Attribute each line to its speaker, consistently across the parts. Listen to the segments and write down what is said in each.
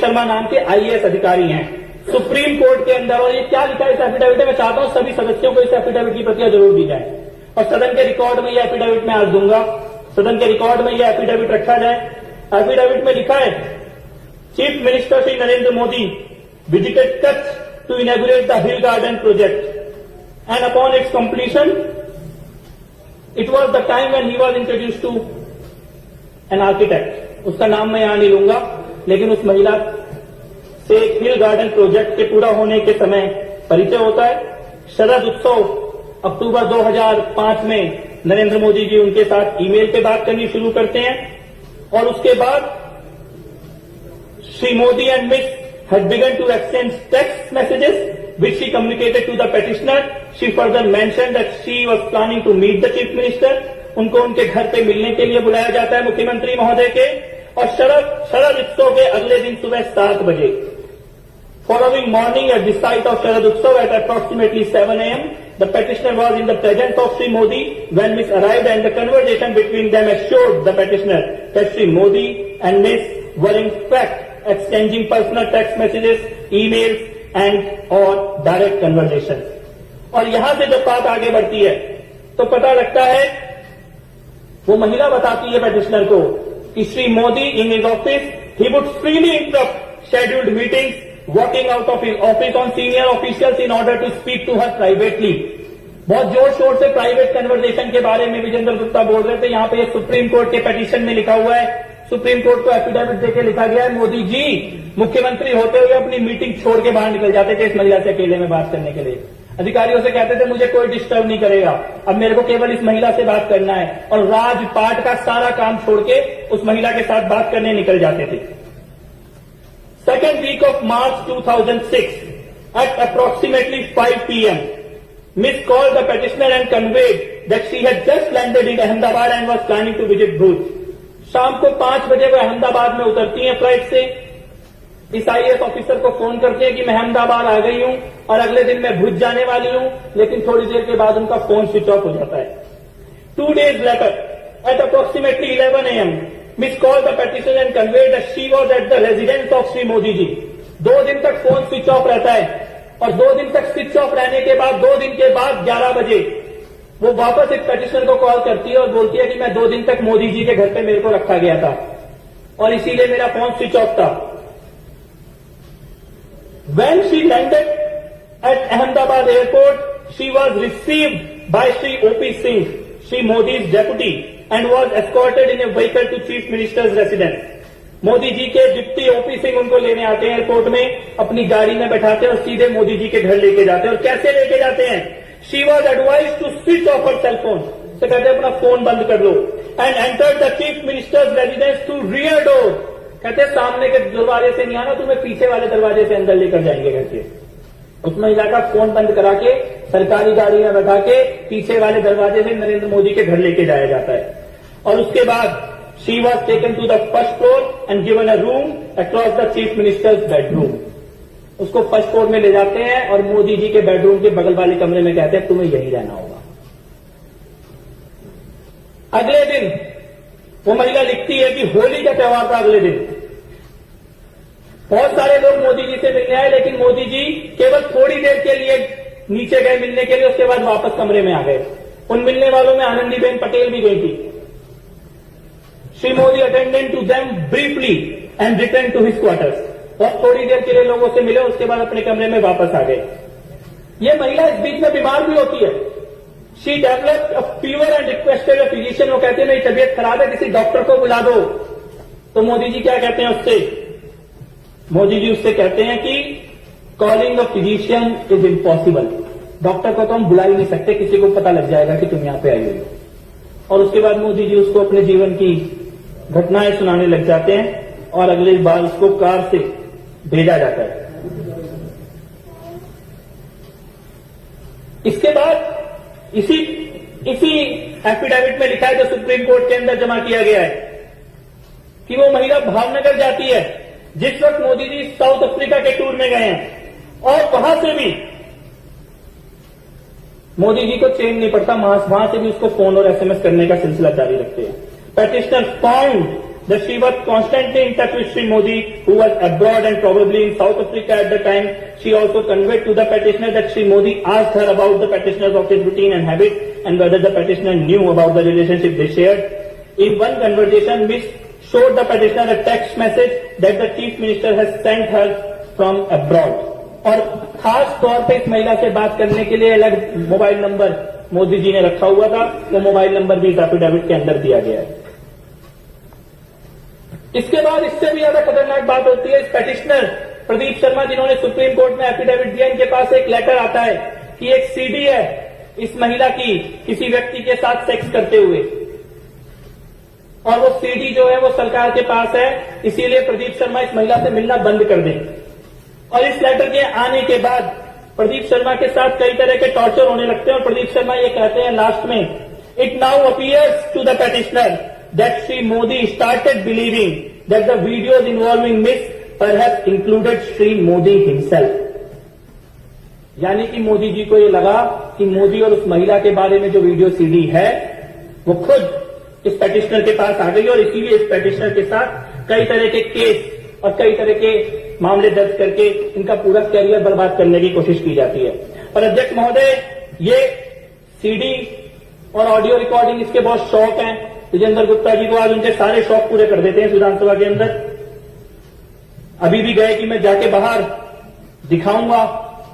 Speaker 1: शर्मा नाम के आईएएस अधिकारी हैं सुप्रीम कोर्ट के अंदर। और ये क्या लिखा है इस एफिडेविट में, मैं चाहता हूं सभी सदस्यों को इस एफिडेविट की प्रतियां जरूर दी जाए और सदन के रिकॉर्ड में यह एफिडेविट मैं आज दूंगा, सदन के रिकॉर्ड में यह एफिडेविट रखा जाए। एफिडेविट में लिखा है, chief minister Shri Narendra Modi visited Kutch to inaugurate the hill garden project and upon its completion it was the time when he was introduce to an architect. उसका नाम मैं यहां नहीं लूंगा, लेकिन उस महिला से हिल गार्डन प्रोजेक्ट के पूरा होने के समय परिचय होता है। शरद उत्सव अक्टूबर 2005 में नरेंद्र मोदी जी उनके साथ ईमेल पे बात करनी शुरू करते हैं और उसके बाद Shri Modi and miss had begun to exchange text messages which she communicated to the petitioner. She further mentioned that she was planning to meet the chief minister. उनको उनके घर पे मिलने के लिए बुलाया जाता है मुख्यमंत्री महोदय के। और शरद उत्सव के अगले दिन सुबह 7 बजे following morning at the site of Sharad Utsav at approximately 7 a.m. the petitioner was in the presence of Sri Modi when Miss arrived, and the conversation between them assured the petitioner that Sri Modi and Miss were in fact exchanging personal text messages, emails and or direct conversations. और यहां से जब बात आगे बढ़ती है तो पता लगता है, वो महिला बताती है petitioner को कि Shri Modi in his office he would freely interrupt scheduled meetings, walking out of his office on senior officials in order to speak to her privately. बहुत जोर शोर से प्राइवेट कन्वर्सेशन के बारे में विजेंद्र गुप्ता बोल रहे थे। यहाँ पे सुप्रीम कोर्ट के पिटीशन में लिखा हुआ है, सुप्रीम कोर्ट को एफिडेविट देके लिखा गया है, मोदी जी मुख्यमंत्री होते हुए अपनी मीटिंग छोड़ के बाहर निकल जाते थे इस महिला से अकेले में बात करने के लिए। अधिकारियों से कहते थे मुझे कोई डिस्टर्ब नहीं करेगा, अब मेरे को केवल इस महिला से बात करना है, और राजपाट का सारा काम छोड़ के उस महिला के साथ बात करने निकल जाते थे। Second week of March 2006 at approximately 5 p.m. Miss called the petitioner and conveyed that she had just landed in Ahmedabad and was planning to visit Bhuj. शाम को 5 बजे वो अहमदाबाद में उतरती हैं फ्लाइट से। इस आईएएस ऑफिसर को फोन करते हैं कि मैं अहमदाबाद आ गई हूं और अगले दिन मैं भुज जाने वाली हूं, लेकिन थोड़ी देर के बाद उनका फोन स्विच ऑफ हो जाता है। 2 days later at approximately 11 a.m. Miss called the petitioner and conveyed that she was at the residence of Sri Modi ji. 2 दिन तक फोन स्विच ऑफ रहता है और 2 दिन तक स्विच ऑफ रहने के बाद 2 दिन के बाद 11 बजे वो वापस एक पेटिशनर को कॉल करती है और बोलती है कि मैं 2 दिन तक मोदी जी के घर पे मेरे को रखा गया था और इसीलिए मेरा फोन स्विच ऑफ था। When she landed at Ahmedabad airport, she was received by Sri O.P. Singh, Sri Modi's deputy, and was escorted in a vehicle to Chief Minister's residence. Modi ji के डिप्टी ओपी सिंह उनको लेने आते हैं airport में, अपनी गाड़ी में बैठाते हैं और सीधे मोदी जी के घर लेके जाते हैं। और कैसे लेके जाते हैं? She was advised to switch off her cell phone. तो कहते हैं अपना फोन बंद कर लो। And entered the Chief Minister's residence through rear door. कहते हैं सामने के दरवाजे से नहीं आना, तुम्हें पीछे वाले दरवाजे से अंदर लेकर जाएंगे करके। उस महिला का फोन बंद करा के सरकारी गाड़ी में बैठा के पीछे वाले दरवाजे से नरेंद्र मोदी के घर लेके जाया जाता है। और उसके बाद she was taken to the first floor and given a room across the Chief Minister's bedroom. उसको फर्स्ट फ्लोर में ले जाते हैं और मोदी जी के बेडरूम के बगल वाले कमरे में कहते हैं तुम्हें यहीं रहना होगा। अगले दिन वो महिला लिखती है कि होली का त्योहार था। अगले दिन बहुत सारे लोग मोदी जी से मिलने आए, लेकिन मोदी जी केवल थोड़ी देर के लिए नीचे गए मिलने के लिए, उसके बाद वापस कमरे में आ गए। उन मिलने वालों में आनंदीबेन पटेल भी गई थी। Shri Modi attended to them briefly and return to his quarters. बहुत थोड़ी देर के लिए लोगों से मिले, उसके बाद अपने कमरे में वापस आ गए। ये महिला इस बीच में बीमार भी होती है। She developed a fever and requested a physician. वो कहते हैं मेरी तबीयत खराब है, किसी डॉक्टर को बुला दो। तो मोदी जी क्या कहते हैं उससे? मोदी जी उससे कहते हैं कि calling a physician is impossible. Doctor को तो हम बुला ही नहीं सकते, किसी को पता लग जाएगा कि तुम यहां पे आई हुई हो। और उसके बाद मोदी जी उसको अपने जीवन की घटनाएं सुनाने लग जाते हैं और अगली बार उसको कार से भेजा जाता है। इसके बाद इसी एफिडेविट में लिखा है जो सुप्रीम कोर्ट के अंदर जमा किया गया है कि वो महिला भावनगर जाती है जिस वक्त मोदी जी साउथ अफ्रीका के टूर में गए हैं, और वहां से भी मोदी जी को चैन नहीं पड़ता, वहां से भी उसको फोन और एसएमएस करने का सिलसिला जारी रखते हैं। Petitioner found that she was constantly in touch with Sri Modi, who was abroad and probably in South Africa at the time. She also conveyed to the petitioner that Sri Modi asked her about the petitioner's office routine and habits and whether the petitioner knew about the relationship they shared. In one conversation, Ms. showed the petitioner a text message that the Chief Minister has sent her from abroad. और खास तौर पे इस महिला से बात करने के लिए अलग मोबाइल नंबर मोदी जी ने रखा हुआ था, वो मोबाइल नंबर भी इस एफिडेविट के अंदर दिया गया है। इसके बाद इससे भी ज्यादा खतरनाक बात होती है, इस पेटिशनर प्रदीप शर्मा जिन्होंने सुप्रीम कोर्ट में एफिडेविट दिया, इनके पास एक लेटर आता है कि एक सीडी है इस महिला की किसी व्यक्ति के साथ सेक्स करते हुए, और वो सीडी जो है वो सरकार के पास है, इसीलिए प्रदीप शर्मा इस महिला से मिलना बंद कर दें। और इस लेटर के आने के बाद प्रदीप शर्मा के साथ कई तरह के टॉर्चर होने लगते हैं और प्रदीप शर्मा ये कहते हैं लास्ट में, it now appears to the petitioner that Sri Modi started believing that the videos involving Miss perhaps included Sri Modi himself. यानी कि मोदी जी को ये लगा कि मोदी और उस महिला के बारे में जो वीडियो सीडी है वो खुद इस पेटिशनर के पास आ गई और इसीलिए इस पेटिशनर के साथ कई तरह के केस और कई तरह के मामले दर्ज करके इनका पूरा कैरियर बर्बाद करने की कोशिश की जाती है। और अध्यक्ष महोदय, ये सीडी और ऑडियो रिकॉर्डिंग इसके बहुत शौक हैं। विजेंद्र गुप्ता जी को आज उनके सारे शौक पूरे कर देते हैं विधानसभा के अंदर। अभी भी गए कि मैं जाके बाहर दिखाऊंगा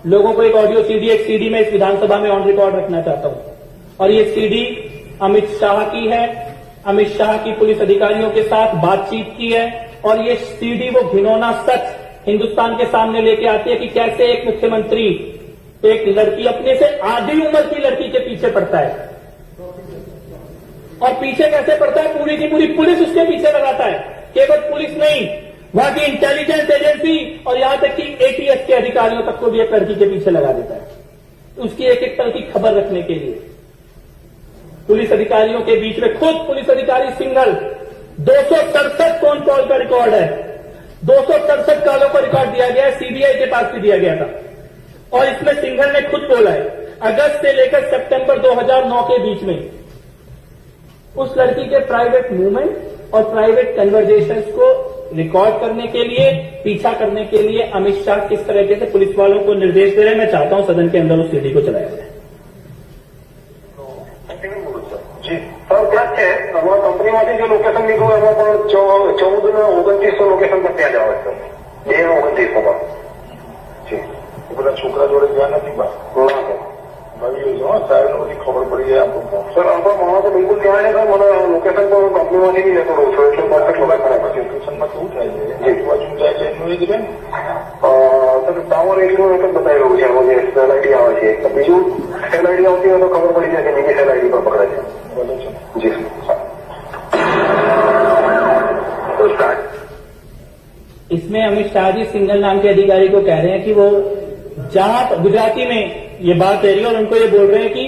Speaker 1: लोगों को एक ऑडियो सीडी, एक सीडी में इस विधानसभा में ऑन रिकॉर्ड रखना चाहता हूं। और ये सीडी अमित शाह की है, अमित शाह की पुलिस अधिकारियों के साथ बातचीत की है, और ये सीडी वो घिनौना सच हिंदुस्तान के सामने लेके आती है कि कैसे एक मुख्यमंत्री एक लड़की, अपने से आधी उम्र की लड़की के पीछे पड़ता है, और पीछे कैसे पड़ता है, पूरी की पूरी पुलिस उसके पीछे लगाता है। केवल पुलिस नहीं, वहां की इंटेलिजेंस एजेंसी और यहां तक कि एटीएस के अधिकारियों तक को भी एक लड़की के पीछे लगा देता है, उसकी एक एक तरह की खबर रखने के लिए। पुलिस अधिकारियों के बीच में खुद पुलिस अधिकारी सिंघल 267 फोन कॉल का रिकॉर्ड है, 267 कॉलों का रिकॉर्ड दिया गया है, सीबीआई के पास भी दिया गया था। और इसमें सिंघल ने खुद बोला है, अगस्त से लेकर सितंबर 2009 के बीच में उस लड़की के प्राइवेट मूवमेंट और प्राइवेट कन्वर्जेशंस को रिकॉर्ड करने के लिए, पीछा करने के लिए अमित शाह किस तरीके से पुलिस वालों को निर्देश दे रहे हैं। मैं चाहता हूं सदन के अंदर उस सीडी को चलाया जाए।
Speaker 2: जी सर, क्या है हमारा कंपनी में जो लोकेशन लिखो है 14-29 लोकेशन पर ત્યાં જાવ સર, 29 होगा जी। પેલા છોકરા જોડે ગયા નથી બા ના સર, ભાઈ જો સાહેબ ને બધી ખબર પડી જાય આપણને સર। આપણો માણસ બિલકુલ ત્યાં છે સર, મને લોકેશન પર કંપનીમાંથી બી લેતો રહું છું, એટલે પરફેક્ટ ખબર પડે। પછી લોકેશનમાં શું થાય છે, જે બાજુ જાય છે એનું એ જ રહે સર। ટાવર એરિયાનું એક જ બતાવી રહ્યું છે, એમાં જે સેલ આઈડી આવે છે, તો બીજું સેલ આઈડી આવતી હોય તો ખબર પડી જાય કે બીજી સેલ આઈડી પર પકડાય છે। जी सर।
Speaker 1: इसमें अमित शाह जी सिंघल नाम के अधिकारी को कह रहे हैं कि वो जहां गुजराती में ये बात कह रही है और उनको ये बोल रहे हैं कि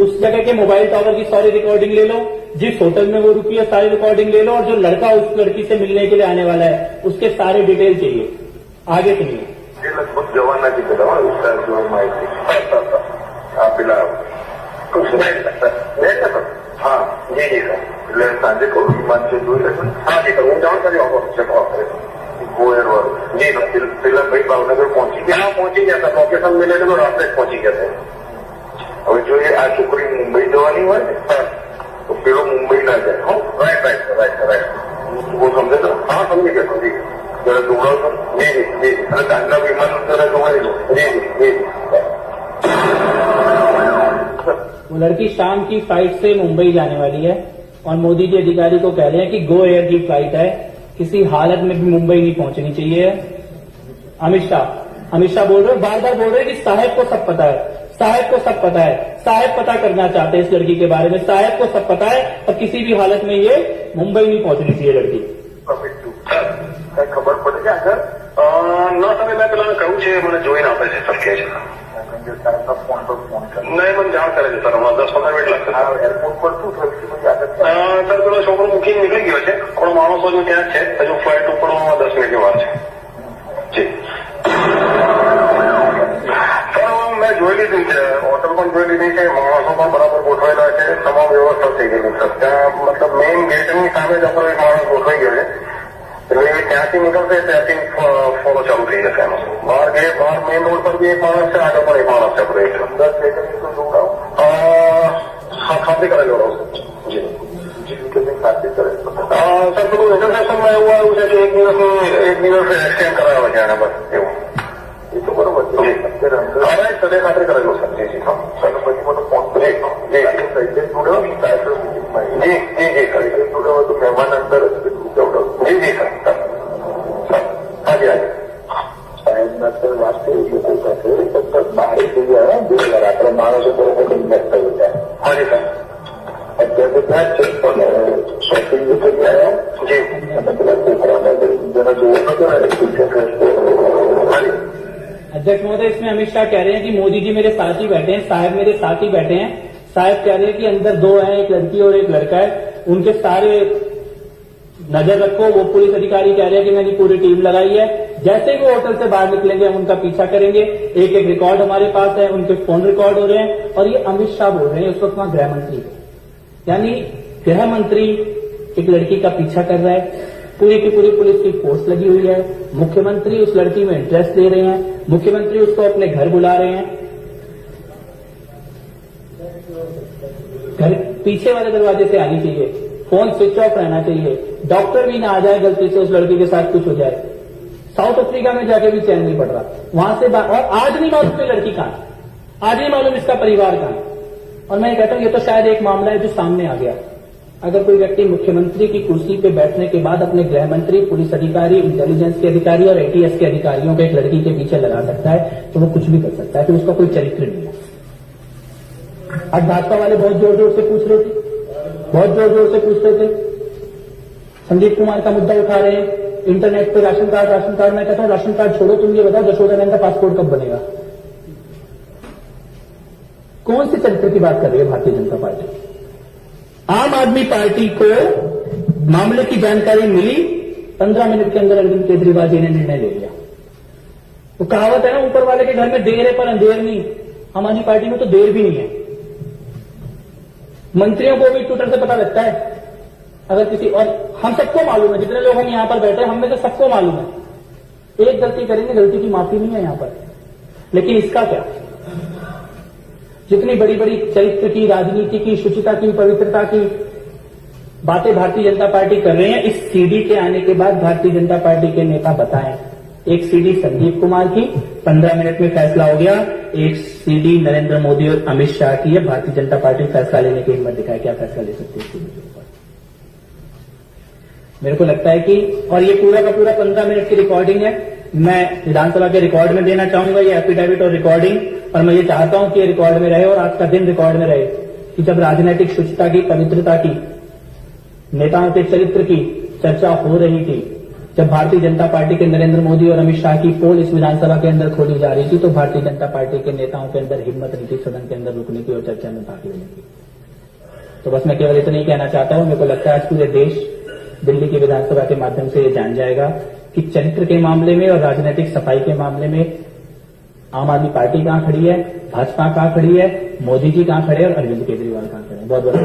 Speaker 1: उस जगह के मोबाइल टावर की सारी रिकॉर्डिंग ले लो, जिस होटल में वो रुकी है सारी रिकॉर्डिंग ले लो, और जो लड़का उस लड़की से मिलने के लिए आने वाला है उसके सारे डिटेल चाहिए। आगे सुनिए।
Speaker 2: लगभग जवाना की तरह उसका जो माहिती आप पिला कुछ हाँ जी जी सर, એટલે સાંજે કહું વિમાન છે જોઈ લેજો। હા જી સર, હું જાણ કરી આપો ગોયર વાળું जी सर। પેલા ભાઈ ભાવનગર પહોંચી ગયા, હા પહોંચી ગયા સર, લોકેશન મિલે તો રાત્રે જ પહોંચી ગયા સર। હવે જો આ છોકરી મુંબઈ જવાની હોય ને તો પેલો મુંબઈ ના જાય। હા રાઈટ રાઈટ રાઈટ રાઈટ, वो समझे सर? हाँ समझी गया समझी गया। जरा जोड़ाओ सर। जी जी जी, અને દાંડા વિમાન જરા જોડાઈ લો। जी जी जी।
Speaker 1: वो लड़की शाम की फ्लाइट से मुंबई जाने वाली है और मोदी जी अधिकारी को कह रहे हैं कि गो एयर की फ्लाइट है, किसी हालत में भी मुंबई नहीं पहुंचनी चाहिए। अमित शाह बोल रहे, बार बार बोल रहे कि साहब को सब पता है, साहब को सब पता है, साहब पता करना चाहते हैं इस लड़की के बारे में, साहब को सब पता है और किसी भी हालत में ये मुंबई नहीं पहुंचनी चाहिए लड़की।
Speaker 2: खबर पड़े क्या सर? ना सर, मैं પેલા કહું છે, મને જોઈને આપે છે સર, કે છે फोन पर फोन कर नहीं मन जान करे सर, हमारा 10-15 मिनट लगता है। एयरपोर्ट पर શું થયું સર? પેલો છોકરો મૂકીને નીકળી ગયો છે, થોડો માણસો જો ત્યાં છે, હજુ ફ્લાઇટ ઉપડવામાં 10 મિનિટની વાર છે જી સર। मैं જોઈ લીધી છે, હોટલ પણ જોઈ લીધી છે, માણસો પણ બરાબર ગોઠવ ગોઠવેલા છે, તમામ વ્યવસ્થા થઈ ગયેલી સર. ત્યાં મતલબ મેઇન ગેટની સામે જ આપણો એક માણસ ગોઠવાઈ ગયો છે, એટલે ત્યાંથી નીકળશે ત્યાંથી ફોલો ચાલુ થઈ જશે એનો. બહાર મેઇન રોડ પર બી એક માણસ છે, આગળ પણ એક માણસ છે. આપણે 10 સેકન્ડ ખાતરી કરેલો રહો ખાતરી કરે સર. પેલું રજીસ્ટ્રેશનમાં એવું આવ્યું છે કે એક દિવસ એક્સટેન્ડ કરાવે છે આને, બસ એવું. એ તો બરોબર છે. સદે ખાતરી કરેલો સર. જી જી હા સર. પછી મને ફોન જી જી જી તો મહેમાન અંદર જી જી સર. હાજી હાજી સાહેબના સર વાત કરી છે બહાર થઈ ગયા આપણે માણસો બરોબર ઇન્વેસ્ટ થયું છે. હાજી સર. અત્યારે ત્યાં છે પણ શોપિંગ ગયા જી પેલા છોકરાને જેના જોવો હતો ને હાજી.
Speaker 1: अध्यक्ष महोदय, इसमें अमित शाह कह रहे हैं कि मोदी जी मेरे साथ ही बैठे हैं, साहब मेरे साथ ही बैठे हैं. साहब कह रहे हैं कि अंदर 2 हैं, एक लड़की और एक लड़का है, उनके सारे नजर रखो. वो पुलिस अधिकारी कह रहे हैं कि मैंने पूरी टीम लगाई है. जैसे ही वो होटल से बाहर निकलेंगे हम उनका पीछा करेंगे. एक एक रिकॉर्ड हमारे पास है, उनके फोन रिकॉर्ड हो रहे हैं. और ये अमित शाह बोल रहे हैं, उस वक्त वहां गृह मंत्री, यानी गृह मंत्री एक लड़की का पीछा कर रहा है. पूरी की पूरी पुलिस की फोर्स लगी हुई है. मुख्यमंत्री उस लड़की में इंटरेस्ट ले रहे हैं. मुख्यमंत्री उसको अपने घर बुला रहे हैं. घर पीछे वाले दरवाजे से आनी चाहिए. फोन स्विच ऑफ रहना चाहिए. डॉक्टर भी ना आ जाए गलती से उस लड़की के साथ कुछ हो जाए. साउथ अफ्रीका में जाके भी चैन नहीं पड़ रहा वहां से. और आज नहीं मालूम ये लड़की कहां है, आज नहीं मालूम इसका परिवार कहां है. और मैं कहता हूं ये तो शायद एक मामला है जो सामने आ गया. अगर कोई व्यक्ति मुख्यमंत्री की कुर्सी पे बैठने के बाद अपने गृह मंत्री, पुलिस अधिकारी, इंटेलिजेंस के अधिकारी और एटीएस के अधिकारियों को एक लड़की के पीछे लगा सकता है तो वो कुछ भी कर सकता है, तो उसका कोई चरित्र नहीं है. आज भाजपा वाले बहुत जोर जोर से पूछ रहे थे, बहुत जोर जोर से पूछ रहे थे. संदीप कुमार का मुद्दा उठा रहे हैं, इंटरनेट पे राशन कार्ड. मैं कहता हूं राशन कार्ड छोड़ो, तुम ये बताओ जशोदा नंदा का पासपोर्ट कब बनेगा? कौन सी चरित्र की बात कर रही है भारतीय जनता पार्टी? आम आदमी पार्टी को मामले की जानकारी मिली, 15 मिनट के अंदर अरविंद केजरीवाल जी ने निर्णय ले लिया. वो कहावत है ना, ऊपर वाले के घर में देर है पर अंधेर नहीं. हमारी पार्टी में तो देर भी नहीं है. मंत्रियों को भी ट्विटर से पता लगता है अगर किसी, और हम सबको मालूम है, जितने लोग हम यहां पर बैठे हैं हम में से सबको मालूम है एक गलती करेंगे, गलती की माफी नहीं है यहां पर. लेकिन इसका क्या? जितनी बड़ी बड़ी चरित्र की, राजनीति की, शुचिता की, पवित्रता की बातें भारतीय जनता पार्टी कर रहे हैं, इस सीडी के आने के बाद भारतीय जनता पार्टी के नेता बताएं. एक सीडी संदीप कुमार की 15 मिनट में फैसला हो गया, एक सीडी नरेंद्र मोदी और अमित शाह की है. भारतीय जनता पार्टी फैसला लेने की हिम्मत दिखाए, क्या फैसला ले सकती है सीडी के ऊपर? मेरे को लगता है कि, और ये पूरा का पूरा 15 मिनट की रिकॉर्डिंग है. मैं विधानसभा के रिकॉर्ड में देना चाहूंगा ये एफिडेविट और रिकॉर्डिंग, और मैं ये चाहता हूं कि ये रिकॉर्ड में रहे और आज का दिन रिकॉर्ड में रहे कि जब राजनीतिक शुचिता की, पवित्रता की, नेताओं के चरित्र की चर्चा हो रही थी, जब भारतीय जनता पार्टी के नरेंद्र मोदी और अमित शाह की पोल इस विधानसभा के अंदर खोली जा रही थी, तो भारतीय जनता पार्टी के नेताओं के अंदर हिम्मत नहीं थी सदन के अंदर रुकने की और चर्चा में भाग लेने की. तो बस मैं केवल इतना ही कहना चाहता हूं, मेरे को लगता है आज पूरे देश दिल्ली की विधानसभा के माध्यम से ये जान जाएगा कि चरित्र के मामले में और राजनीतिक सफाई के मामले में आम आदमी पार्टी कहां खड़ी है, भाजपा कहां खड़ी है, मोदी जी कहां खड़े हैं और अरविंद केजरीवाल कहां खड़े हैं. बहुत बहुत